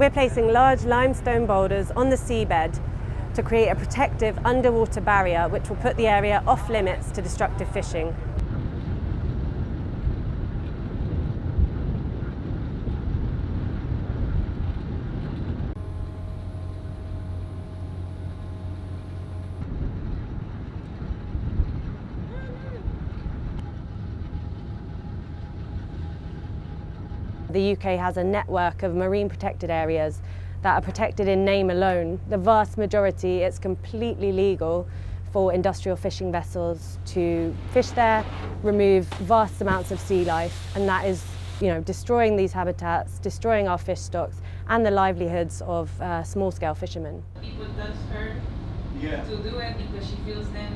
We're placing large limestone boulders on the seabed to create a protective underwater barrier which will put the area off limits to destructive fishing. The UK has a network of marine protected areas that are protected in name alone. The vast majority, it's completely legal for industrial fishing vessels to fish there, remove vast amounts of sea life, and that is, destroying these habitats, destroying our fish stocks and the livelihoods of small-scale fishermen. People touch her to do it because she feels then